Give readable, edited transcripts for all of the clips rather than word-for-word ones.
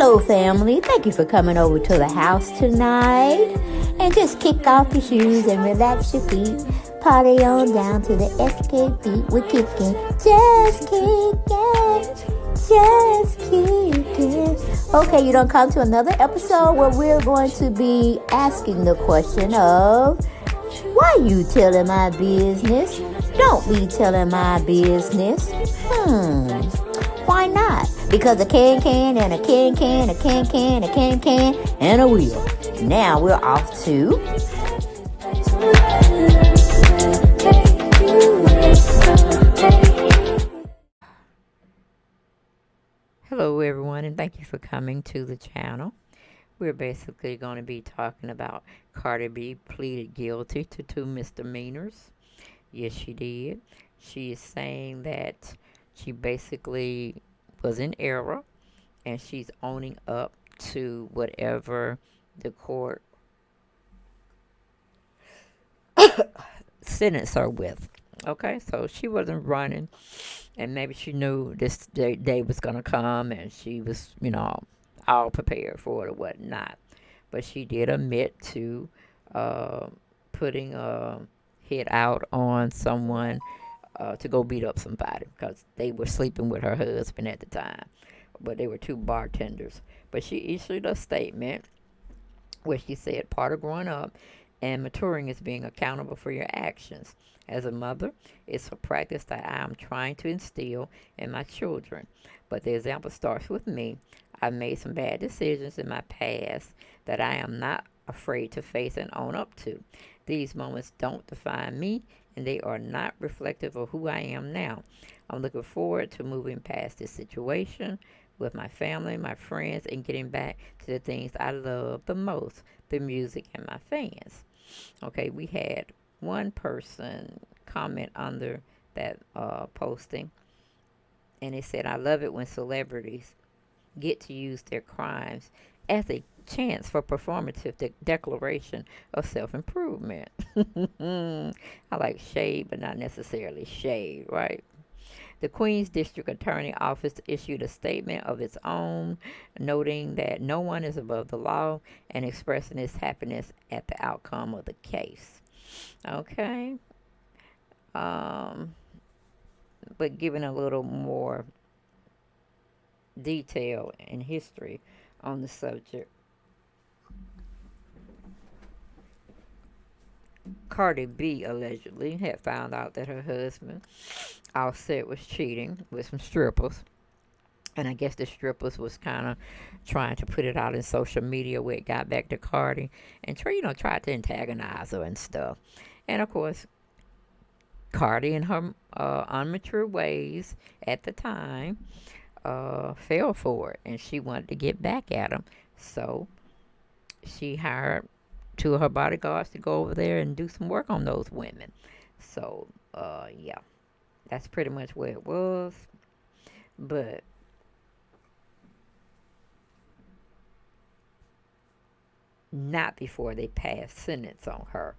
Hello, family. Thank you for coming over to the house tonight. And just kick off your shoes and relax your feet. Party on down to the SK beat. We're kicking, just kicking, just kicking. Okay, you don't come to another episode where we're going to be asking the question of, why you telling my business? Don't be telling my business. Why not? Because a can and a can, a can, and a wheel. Now we're off to... Hello everyone, and thank you for coming to the channel. We're basically going to be talking about Cardi B pleaded guilty to 2 misdemeanors. Yes, she did. She is saying that she basically was in error, and she's owning up to whatever the court sentenced her with. Okay, so she wasn't running, and maybe she knew this day was going to come, and she was, all prepared for it or whatnot. But she did admit to putting a hit out on someone to go beat up somebody because they were sleeping with her husband at the time. But they were 2 bartenders. But she issued a statement where she said part of growing up and maturing is being accountable for your actions. As a mother, it's a practice that I am trying to instill in my children. But the example starts with me. I've made some bad decisions in my past that I am not afraid to face and own up to. These moments don't define me, and they are not reflective of who I am now. I'm looking forward to moving past this situation with my family, my friends, and getting back to the things I love the most, the music and my fans. Okay, we had one person comment under that posting, and it said, I love it when celebrities get to use their crimes as a chance for performative declaration of self-improvement. I like shade, but not necessarily shade, right? The Queens District Attorney Office issued a statement of its own, noting that no one is above the law and expressing its happiness at the outcome of the case. Okay. But giving a little more detail and history on the subject. Cardi B allegedly had found out that her husband, Offset, was cheating with some strippers. And I guess the strippers was kind of trying to put it out in social media where it got back to Cardi and tried to antagonize her and stuff. And of course, Cardi in her unmature ways at the time fell for it, and she wanted to get back at him. So she hired 2 of her bodyguards to go over there and do some work on those women. So, yeah, that's pretty much where it was. But not before they passed sentence on her.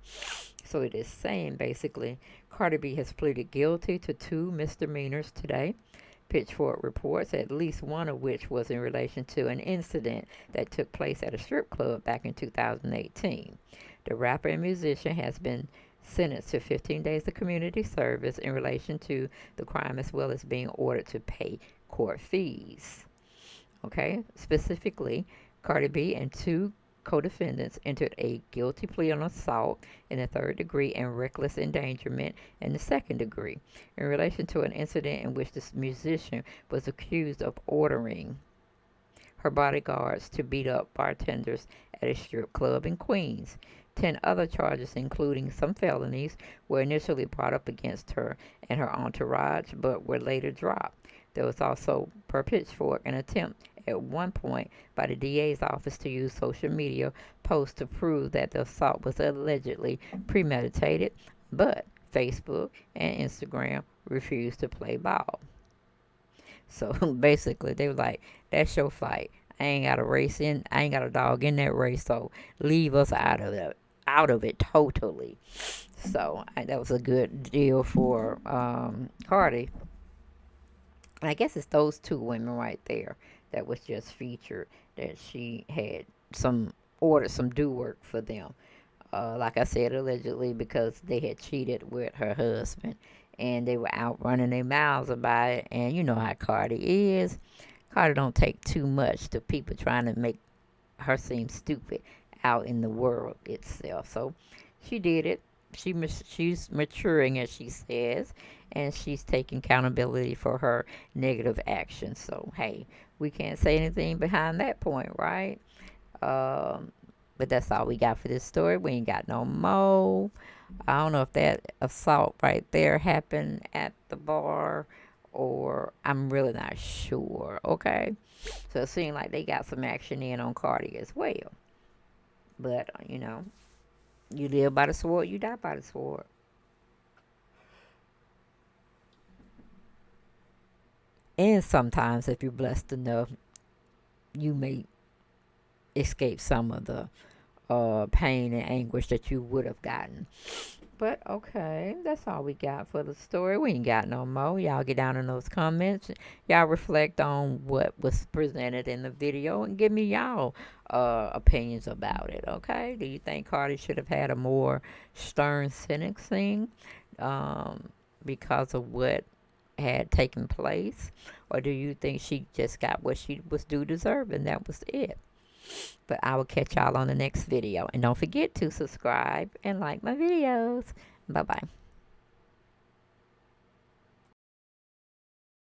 So it is saying basically Cardi B has pleaded guilty to 2 misdemeanors today. Pitchfork reports at least one of which was in relation to an incident that took place at a strip club back in 2018. The rapper and musician has been sentenced to 15 days of community service in relation to the crime, as well as being ordered to pay court fees. Okay, specifically, Cardi B and 2 co-defendants entered a guilty plea on assault in the 3rd degree and reckless endangerment in the 2nd degree in relation to an incident in which the musician was accused of ordering her bodyguards to beat up bartenders at a strip club in Queens. 10 other charges, including some felonies, were initially brought up against her and her entourage, but were later dropped. There was also, per Pitchfork, an attempt at one point by the DA's office to use social media posts to prove that the assault was allegedly premeditated, but Facebook and Instagram refused to play ball. So basically, they were like, that's your fight. I ain't got a dog in that race, so leave us out of it totally. So that was a good deal for Cardi. And I guess it's those 2 women right there that was just featured that she had some ordered some do work for them. Like I said, allegedly because they had cheated with her husband and they were out running their mouths about it. And you know how Cardi is. Cardi don't take too much to people trying to make her seem stupid out in the world itself. So she did it. She's maturing, as she says, and she's taking accountability for her negative actions. So hey, we can't say anything behind that point, right? Um, but that's all we got for this story. We ain't got no more. I don't know if that assault right there happened at the bar or I'm really not sure. Okay. So it seemed like they got some action in on Cardi as well. But, you live by the sword, you die by the sword. And sometimes, if you're blessed enough, you may escape some of the pain and anguish that you would have gotten. But okay, that's all we got for the story. We ain't got no more. Y'all get down in those comments. Y'all reflect on what was presented in the video and give me y'all opinions about it. Okay? Do you think Cardi should have had a more stern sentencing because of what had taken place, or do you think she just got what she was due deserve and that was it? But I will catch y'all on the next video. And don't forget to subscribe and like my videos. Bye bye.